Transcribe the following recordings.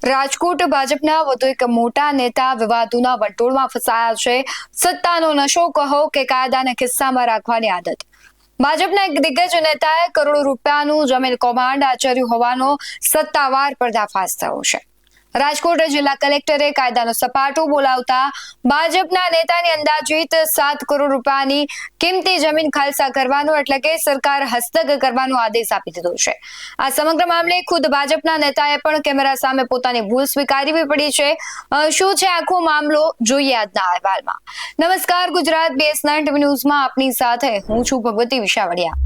રાજકોટ ભાજપના વધુ એક મોટા નેતા વિવાદોના વંટોળમાં ફસાયા છે. સત્તાનો નશો કહો કે કાયદાને ખિસ્સામાં રાખવાની આદત. ભાજપના એક દિગ્ગજ નેતાએ કરોડો રૂપિયાનું જમીન કૌભાંડ આચર્યું હોવાનો સત્તાવાર પર્દાફાશ થયો છે. રાજકોટ જિલ્લા કલેક્ટરે કાયદાનો સપાટો બોલાવતા ભાજપના નેતાની અંદાજિત 7 કરોડ રૂપિયાની કિંમતી જમીન ખાલસા કરવાનો એટલે કે સરકાર હસ્તક કરવાનો આદેશ આપી દીધો છે. આ સમગ્ર મામલે ખુદ ભાજપના નેતાએ પણ કેમેરા સામે પોતાની ભૂલ સ્વીકારવી પડી છે. શું છે આખો મામલો, જોઈએ આજના અહેવાલમાં. નમસ્કાર, ગુજરાત BS9 ટીવી ન્યૂઝમાં આપની સાથે હું છું ભગવતી વિશાવડિયા.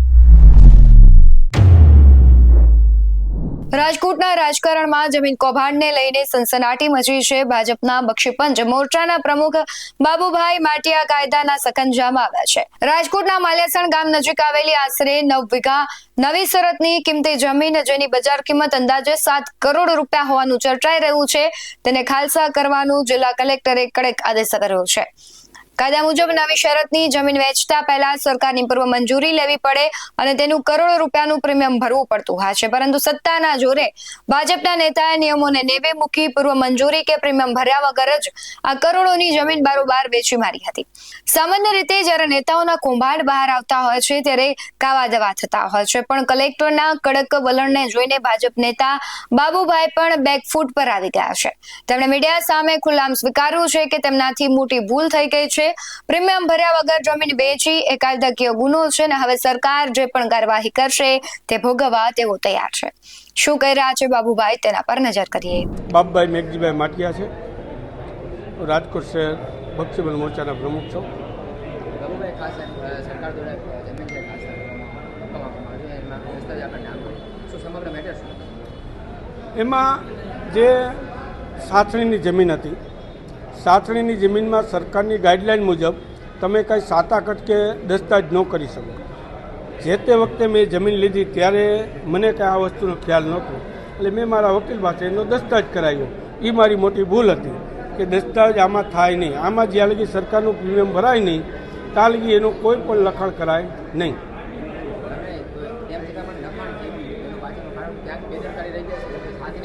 રાજકોટના રાજકારણમાં જમીન કૌભાંડને લઈને સનસનાટી મચી છે. ભાજપના બક્ષીપંચ મોરચાના પ્રમુખ બાબુભાઈ માટિયા કાયદાના સકંજામાં આવ્યા છે. રાજકોટના માલિયાસણ ગામ નજીક આવેલી આશરે 9 વીઘા નવી શરતની કિંમતી જમીન, જેની બજાર કિંમત અંદાજે 7 કરોડ રૂપિયા હોવાનું ચર્ચાઈ રહ્યું છે, તેને ખાલસા કરવાનું જિલ્લા કલેક્ટરે કડક આદેશ કર્યો છે. કાયદા મુજબ નવી શરતની જમીન વેચતા પહેલા સરકારની પૂર્વ મંજૂરી લેવી પડે અને તેનું કરોડો રૂપિયાનું પ્રીમિયમ ભરવું પડતું હોય છે. પરંતુ સત્તાના જોરે ભાજપના નેતાએ નિયમોને નેવે મૂકી પૂર્વ મંજૂરી કે પ્રીમિયમ ભર્યા વગર જ આ કરોડોની જમીન બારોબાર વેચી મારી હતી. સામાન્ય રીતે જ્યારે નેતાઓના કૌભાંડ બહાર આવતા હોય છે ત્યારે કાવા દવા થતા હોય છે, પણ કલેક્ટરના કડક વલણને જોઈને ભાજપ નેતા બાબુભાઈ પણ બેકફૂટ પર આવી ગયા છે. તેમણે મીડિયા સામે ખુલ્લામ સ્વીકાર્યું છે કે તેમનાથી મોટી ભૂલ થઈ ગઈ છે. પ્રીમિયમ ભર્યા વગર જમીન વેચી એ કાયદાકીય ગુનો છે અને હવે સરકાર જે પણ કાર્યવાહી કરશે તે ભોગવવા તેઓ તૈયાર છે. શું કહી રહ્યા છે બાબુભાઈ, તેના પર નજર કરીએ. બાબુભાઈ મેઘજીભાઈ માટિયા છે, રાજકોટ શહેર બક્ષીપંચ મોરચાના પ્રમુખ છો. બાબુભાઈ, ખાસ સરકાર દ્વારા જમીન છે ખાસ આપવામાં આવ્યું, એમાં દસ્તાવેજ આપણે નામ શું સમગ્ર મેટર શું? એમાં જે સાથણીની જમીન હતી, સાથણીની જમીનમાં સરકારની ગાઈડલાઈન મુજબ તમે કંઈ સાતાકટ કે દસ્તાવેજ ન કરી શકો. જે તે વખતે મેં જમીન લીધી ત્યારે મને કાંઈ આ વસ્તુનો ખ્યાલ નહોતો, એટલે મેં મારા વકીલ પાસે એનો દસ્તાવેજ કરાવ્યો. એ મારી મોટી ભૂલ હતી કે દસ્તાવેજ આમાં થાય નહીં, આમાં જ્યાં લગી સરકારનું પ્રીમિયમ ભરાય નહીં ત્યાં લગી એનું કોઈ પણ લખાણ કરાય નહીં.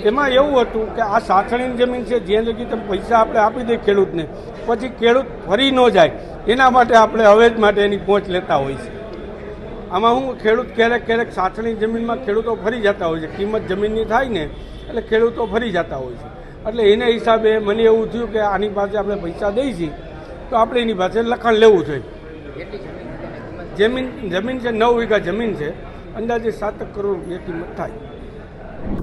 એમાં એવું હતું કે આ સાથણીની જમીન છે, જ્યાં લગી તમે પૈસા આપણે આપી દઈએ ખેડૂતને, પછી ખેડૂત ફરી ન જાય એના માટે આપણે હવેજ માટે એની પહોંચ લેતા હોય છે. આમાં હું ખેડૂત ક્યારેક સાથણી જમીનમાં ખેડૂતો ફરી જતા હોય છે, કિંમત જમીનની થાય ને એટલે ખેડૂતો ફરી જતા હોય છે. એટલે એના હિસાબે મને એવું થયું કે આની પાસે આપણે પૈસા દઈએ છીએ તો આપણે એની પાસે લખાણ લેવું જોઈએ. જમીન છે 9 વીઘા જમીન છે, અંદાજે 7 કરોડ રૂપિયા કિંમત થાય.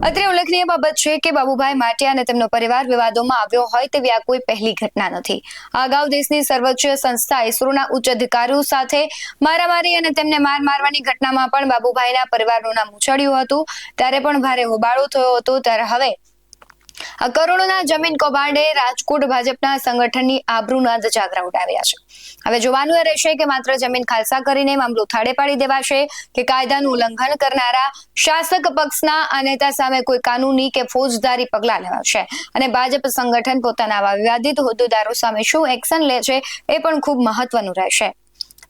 અત્રે ઉલ્લેખનીય બાબત છે કે બાબુભાઈ માટિયા અને તેમનો પરિવાર વિવાદોમાં આવ્યો હોય તેવી આ કોઈ પહેલી ઘટના નથી. અગાઉ દેશની સર્વોચ્ચ સંસ્થા ઇસરોના ઉચ્ચ અધિકારીઓ સાથે મારામારી અને તેમને મારવાની ઘટનામાં પણ બાબુભાઈના પરિવારનું નામ ઉછળ્યું હતું. ત્યારે પણ ભારે હોબાળો થયો હતો. ત્યારે હવે આ કરોડોના જમીન કૌભાંડે રાજકોટ ભાજપના સંગઠનની આબરૂના ધજાગરા ઉડાવ્યા છે. હવે જોવાનું એ રહેશે કે માત્ર જમીન ખાલસા કરીને મામલો થાળે પાડી દેવાશે કે કાયદાનું ઉલ્લંઘન કરનારા શાસક પક્ષના આ નેતા સામે કોઈ કાનૂની કે ફોજદારી પગલાં લેવાશે અને ભાજપ સંગઠન પોતાના આવા વિવાદિત હોદ્દેદારો સામે શું એક્શન લે છે એ પણ ખૂબ મહત્વનું રહેશે.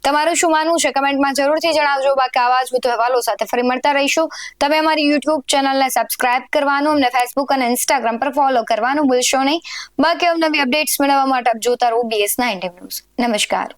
તમારું શું માનવું છે કમેન્ટમાં જરૂરથી જણાવજો. બાકી આવા જ વધુ અહેવાલો સાથે ફરી મળતા રહીશું. તમે અમારી YouTube ચેનલને સબસ્ક્રાઇબ કરવાનું, અમને Facebook અને Instagram પર ફોલો કરવાનું ભૂલશો નહીં. બાકી અવનવી અપડેટ્સ મેળવવા માટે આપ જોતા રહો BS9 ન્યૂઝ. નમસ્કાર.